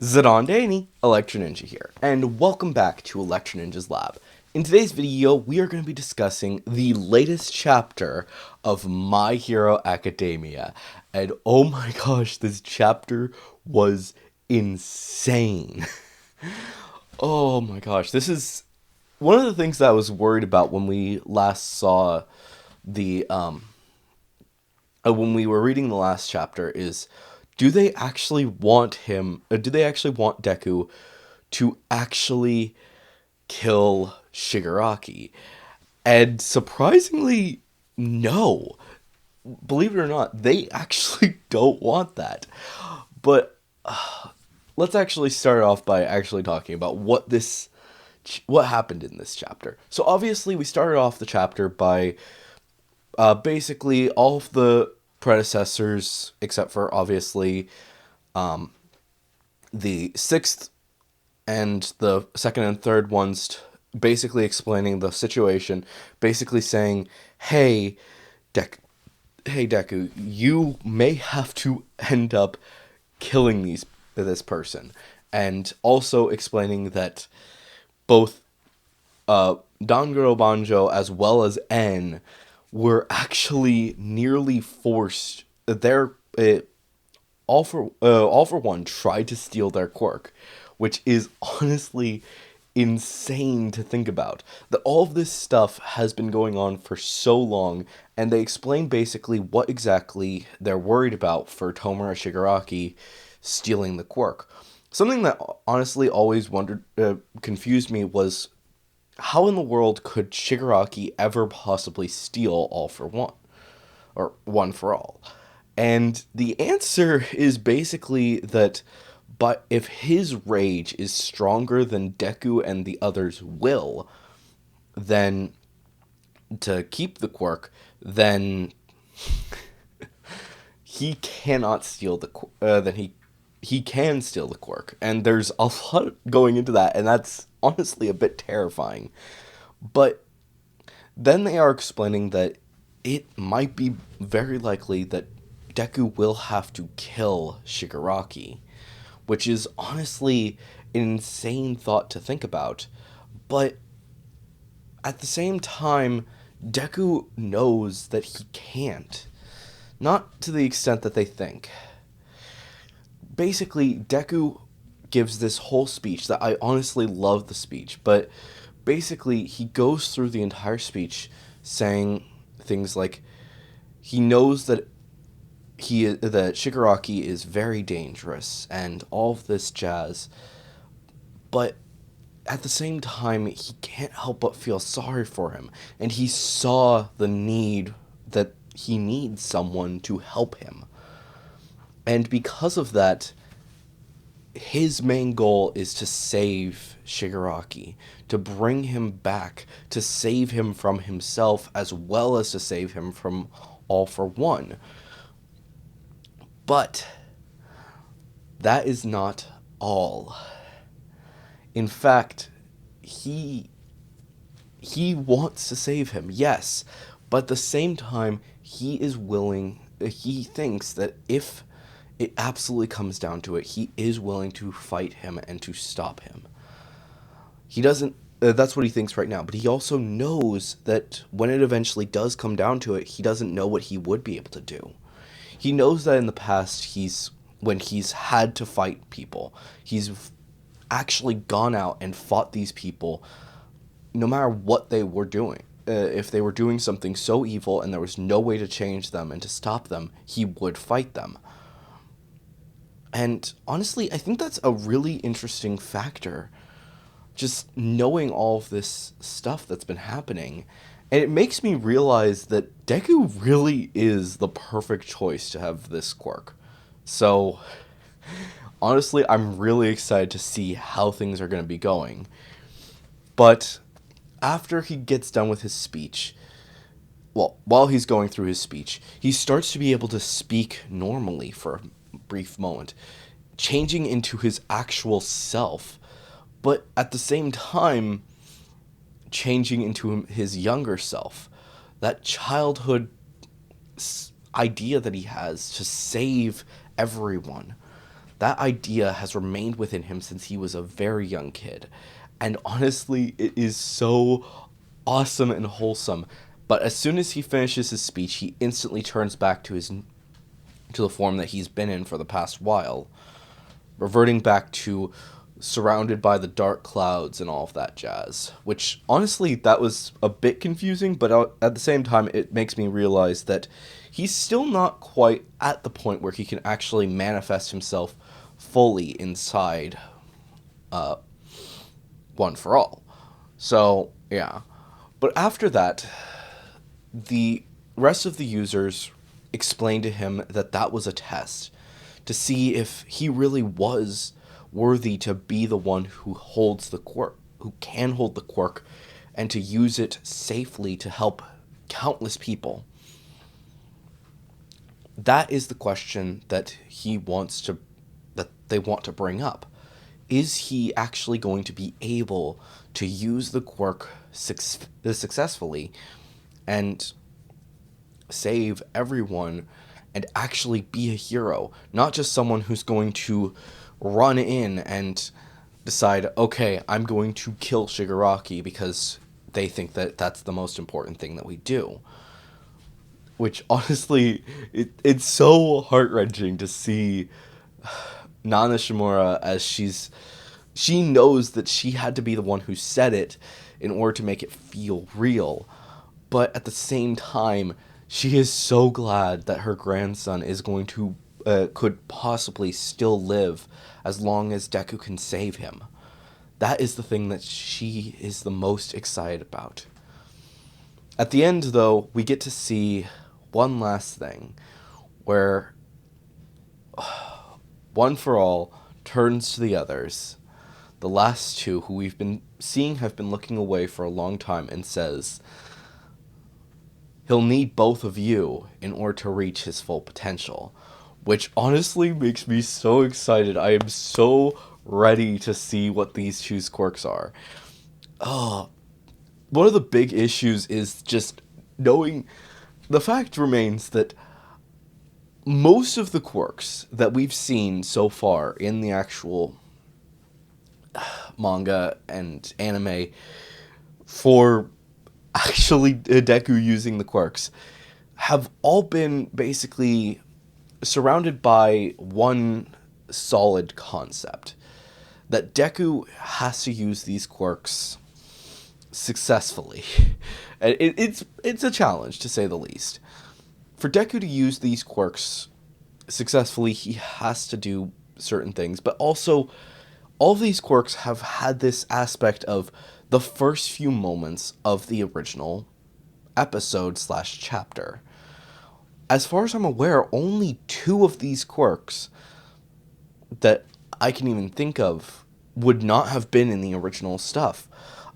Zidane Daney, Electro Ninja here, and welcome back to Electro Ninja's Lab. In today's video, we are going to be discussing the latest chapter of My Hero Academia, and oh my gosh, this chapter was insane. Oh my gosh, this is one of the things that I was worried about when we last saw the when we were reading the last chapter is, do they actually want him, do they actually want Deku to actually kill Shigaraki? And surprisingly, no. Believe it or not, they actually don't want that. But let's actually start off by actually talking about what happened in this chapter. So obviously we started off the chapter by basically all of the predecessors, except for obviously the sixth and the second and third ones, basically explaining the situation, basically saying, "Hey, Deku, you may have to end up killing this person," and also explaining that both Danguro Banjo as well as N were actually nearly forced. They're all for one tried to steal their quirk, which is honestly insane to think about. That all of this stuff has been going on for so long, and they explain basically what exactly they're worried about for Tomura Shigaraki stealing the quirk. Something that honestly always confused me was, how in the world could Shigaraki ever possibly steal All for One? Or One for All? And the answer is basically that, but if his rage is stronger than Deku and the others' will, then to keep the quirk, then he cannot steal then he can steal the quirk. And there's a lot going into that, and that's honestly a bit terrifying. But then they are explaining that it might be very likely that Deku will have to kill Shigaraki, which is honestly an insane thought to think about. But at the same time, Deku knows that he can't. Not to the extent that they think. Basically, Deku gives this whole speech that I honestly love the speech, but basically, he goes through the entire speech saying things like he knows that that Shigaraki is very dangerous and all of this jazz, but at the same time he can't help but feel sorry for him, and he saw the need that he needs someone to help him. And because of that, his main goal is to save Shigaraki, to bring him back, to save him from himself as well as to save him from All for One. But that is not all. In fact, he wants to save him, yes, but at the same time, he thinks that if it absolutely comes down to it, he is willing to fight him and to stop him. He doesn't, that's what he thinks right now, but he also knows that when it eventually does come down to it, he doesn't know what he would be able to do. He knows that in the past, when he's had to fight people, he's actually gone out and fought these people no matter what they were doing. If they were doing something so evil and there was no way to change them and to stop them, he would fight them. And honestly, I think that's a really interesting factor, just knowing all of this stuff that's been happening. And it makes me realize that Deku really is the perfect choice to have this quirk. So, honestly, I'm really excited to see how things are going to be going. But after he gets done with his speech, well, while he's going through his speech, he starts to be able to speak normally for a brief moment, changing into his actual self, but at the same time, changing into his younger self. That childhood idea that he has to save everyone. that idea has remained within him since he was a very young kid. And honestly, it is so awesome and wholesome. But as soon as he finishes his speech, he instantly turns back to the form that he's been in for the past while, reverting back to surrounded by the dark clouds and all of that jazz. Which, honestly, that was a bit confusing, but at the same time, it makes me realize that he's still not quite at the point where he can actually manifest himself fully inside One for All. So, yeah. But after that, the rest of the users explained to him that that was a test to see if he really was worthy to be the one who holds the quirk, who can hold the quirk, and to use it safely to help countless people. That is the question that they want to bring up. Is he actually going to be able to use the quirk successfully and save everyone and actually be a hero, not just someone who's going to run in and decide, okay, I'm going to kill Shigaraki because they think that that's the most important thing that we do. Which, honestly, it's so heart-wrenching to see Nana Shimura as she knows that she had to be the one who said it in order to make it feel real. But at the same time, she is so glad that her grandson is going to could possibly still live as long as Deku can save him. That is the thing that she is the most excited about. At the end, though, we get to see one last thing, where One for All turns to the others, the last two who we've been seeing have been looking away for a long time, and says, he'll need both of you in order to reach his full potential. Which honestly makes me so excited. I am so ready to see what these two quirks are. One of the big issues is just knowing. The fact remains that most of the quirks that we've seen so far in the actual manga and anime for actually Deku using the quirks have all been basically surrounded by one solid concept. That Deku has to use these quirks successfully. And it's a challenge, to say the least. For Deku to use these quirks successfully, he has to do certain things, but also all of these quirks have had this aspect of the first few moments of the original episode/chapter. As far as I'm aware, only 2 of these quirks that I can even think of would not have been in the original stuff.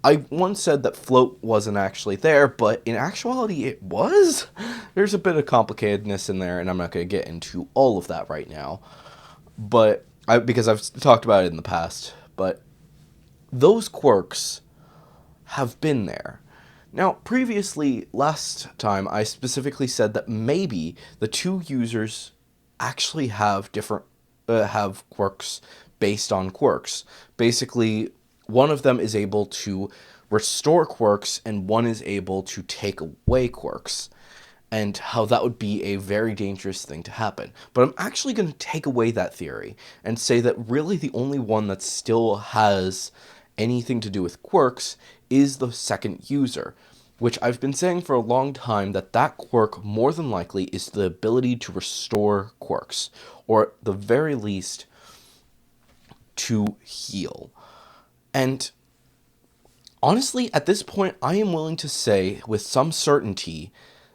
I once said that Float wasn't actually there, but in actuality it was. There's a bit of complicatedness in there, and I'm not going to get into all of that right now. But because I've talked about it in the past, but those quirks have been there. Now, previously, last time, I specifically said that maybe the 2 users actually have have quirks based on quirks. Basically, one of them is able to restore quirks, and one is able to take away quirks, and how that would be a very dangerous thing to happen. But I'm actually going to take away that theory and say that really the only one that still has anything to do with quirks is the second user, which I've been saying for a long time that quirk more than likely is the ability to restore quirks, or at the very least to heal. And honestly, at this point, I am willing to say with some certainty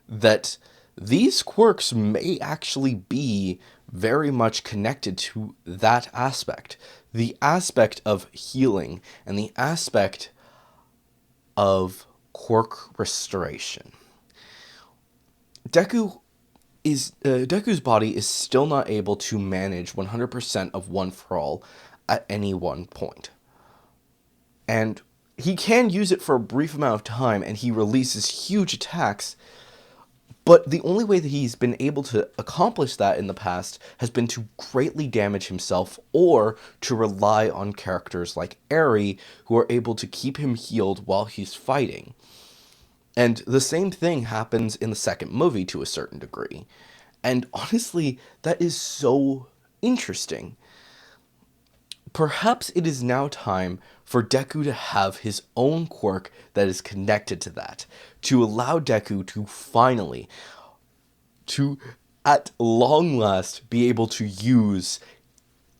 that these quirks may actually be very much connected to that aspect. The aspect of healing and the aspect of quirk restoration. Deku's body is still not able to manage 100% of One for All at any one point. And he can use it for a brief amount of time, and he releases huge attacks But the only way that he's been able to accomplish that in the past has been to greatly damage himself or to rely on characters like Eri who are able to keep him healed while he's fighting. And the same thing happens in the second movie to a certain degree. And honestly, that is so interesting. Perhaps it is now time for Deku to have his own quirk that is connected to that, to allow Deku to finally, to at long last, be able to use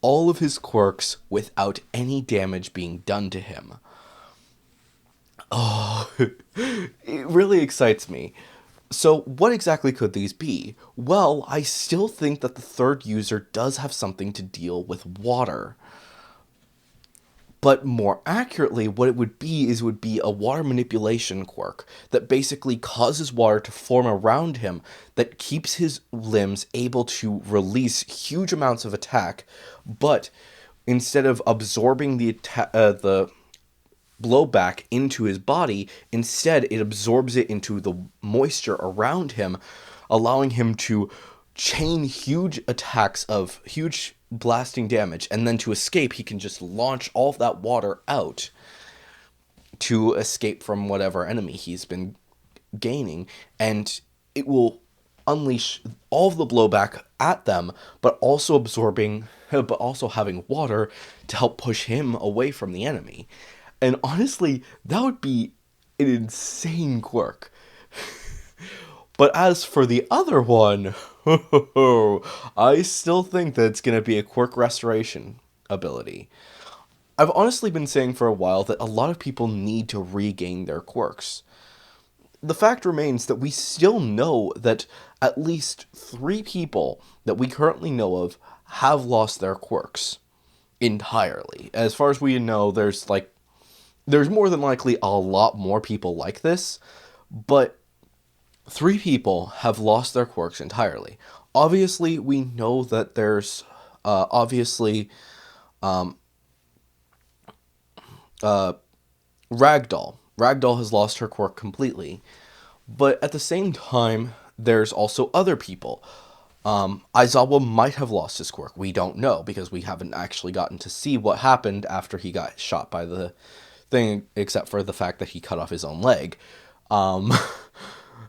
all of his quirks without any damage being done to him. Oh, it really excites me. So, what exactly could these be? Well, I still think that the third user does have something to deal with water. But more accurately, what it would be is it would be a water manipulation quirk that basically causes water to form around him that keeps his limbs able to release huge amounts of attack, but instead of absorbing the blowback into his body, instead it absorbs it into the moisture around him, allowing him to chain huge attacks of huge blasting damage, and then to escape he can just launch all of that water out to escape from whatever enemy he's been gaining, and it will unleash all of the blowback at them, but also having water to help push him away from the enemy. And honestly, that would be an insane quirk. But as for the other one, I still think that it's going to be a quirk restoration ability. I've honestly been saying for a while that a lot of people need to regain their quirks. The fact remains that we still know that at least 3 people that we currently know of have lost their quirks entirely. As far as we know, there's more than likely a lot more people like this, but 3 people have lost their quirks entirely. Obviously, we know that there's Ragdoll. Ragdoll has lost her quirk completely. But at the same time, there's also other people. Aizawa might have lost his quirk. We don't know because we haven't actually gotten to see what happened after he got shot by the thing, except for the fact that he cut off his own leg.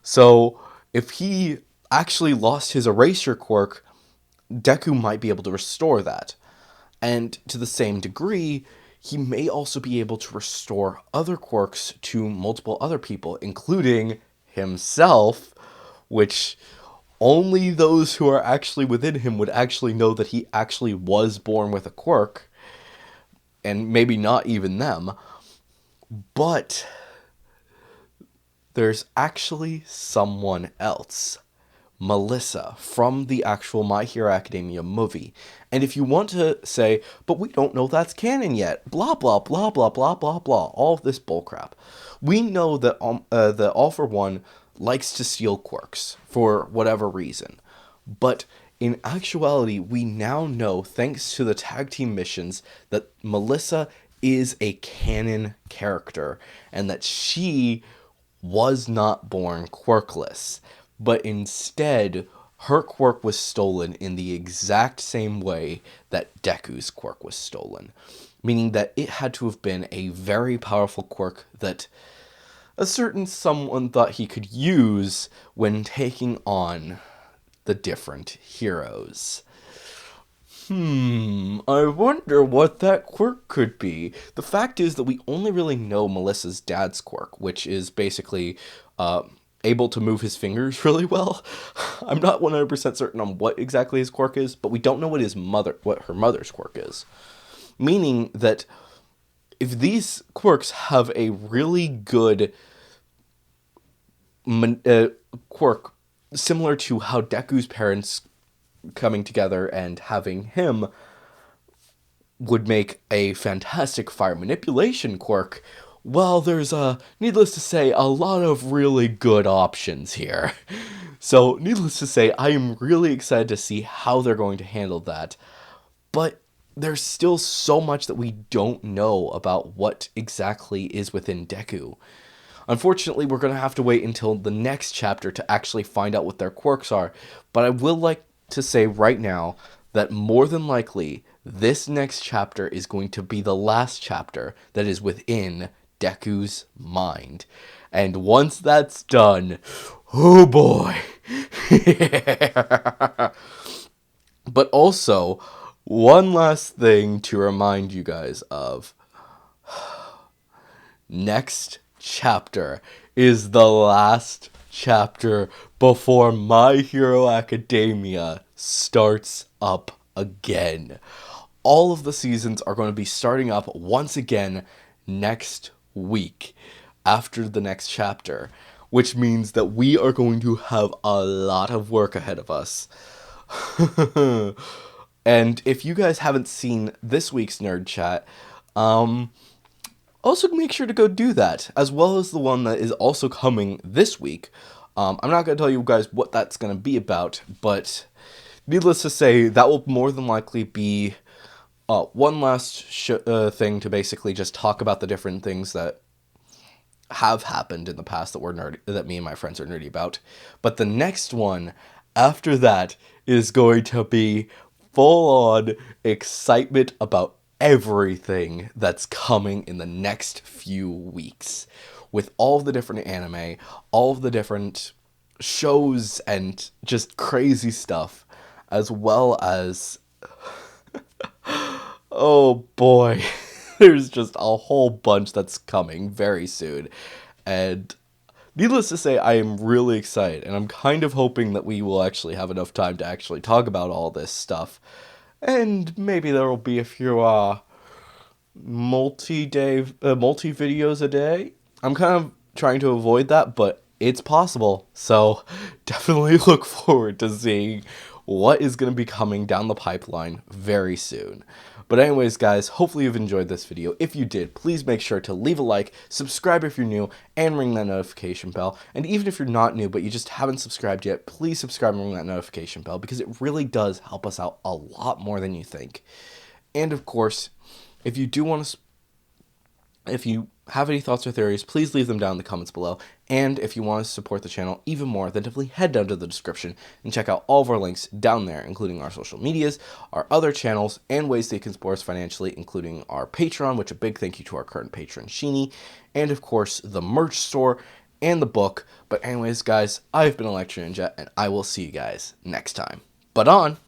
So if he actually lost his erasure quirk, Deku might be able to restore that. And to the same degree, he may also be able to restore other quirks to multiple other people, including himself, which only those who are actually within him would actually know that he actually was born with a quirk, and maybe not even them. But there's actually someone else. Melissa from the actual My Hero Academia movie. And if you want to say, but we don't know that's canon yet, blah, blah, blah, blah, blah, blah, blah, all of this bullcrap. We know that All For One likes to steal quirks for whatever reason. But in actuality, we now know, thanks to the tag team missions, that Melissa is a canon character and that she was not born quirkless, but instead her quirk was stolen in the exact same way that Deku's quirk was stolen, meaning that it had to have been a very powerful quirk that a certain someone thought he could use when taking on the different heroes. I wonder what that quirk could be. The fact is that we only really know Melissa's dad's quirk, which is basically able to move his fingers really well. I'm not 100% certain on what exactly his quirk is, but we don't know what her mother's quirk is. Meaning that if these quirks have a really good quirk, similar to how Deku's parents coming together and having him would make a fantastic fire manipulation quirk, well, there's, needless to say, a lot of really good options here. So, needless to say, I am really excited to see how they're going to handle that. But there's still so much that we don't know about what exactly is within Deku. Unfortunately, we're going to have to wait until the next chapter to actually find out what their quirks are, but I will like to say right now that more than likely, this next chapter is going to be the last chapter that is within Deku's mind. And once that's done, oh boy. But also, one last thing to remind you guys of. Next chapter is the last chapter before My Hero Academia starts up again. All of the seasons are going to be starting up once again next week after the next chapter, which means that we are going to have a lot of work ahead of us. And if you guys haven't seen this week's Nerd Chat, also make sure to go do that, as well as the one that is also coming this week. I'm not going to tell you guys what that's going to be about, but needless to say, that will more than likely be one last thing to basically just talk about the different things that have happened in the past that me and my friends are nerdy about. But the next one after that is going to be full-on excitement about everything that's coming in the next few weeks. With all of the different anime, all of the different shows, and just crazy stuff. As well as... oh boy. There's just a whole bunch that's coming very soon. And needless to say, I am really excited. And I'm kind of hoping that we will actually have enough time to actually talk about all this stuff. And maybe there will be a few multi-videos a day. I'm kind of trying to avoid that, but it's possible. So definitely look forward to seeing what is going to be coming down the pipeline very soon. But anyways, guys, hopefully you've enjoyed this video. If you did, please make sure to leave a like, subscribe if you're new, and ring that notification bell. And even if you're not new, but you just haven't subscribed yet, please subscribe and ring that notification bell, because it really does help us out a lot more than you think. And of course, if you do want to... if you have any thoughts or theories, please leave them down in the comments below. And if you want to support the channel even more, then definitely head down to the description and check out all of our links down there, including our social medias, our other channels, and ways that you can support us financially, including our Patreon, which a big thank you to our current patron, Sheeny, and of course, the merch store and the book. But anyways, guys, I've been Electro Ninja, and I will see you guys next time. But on!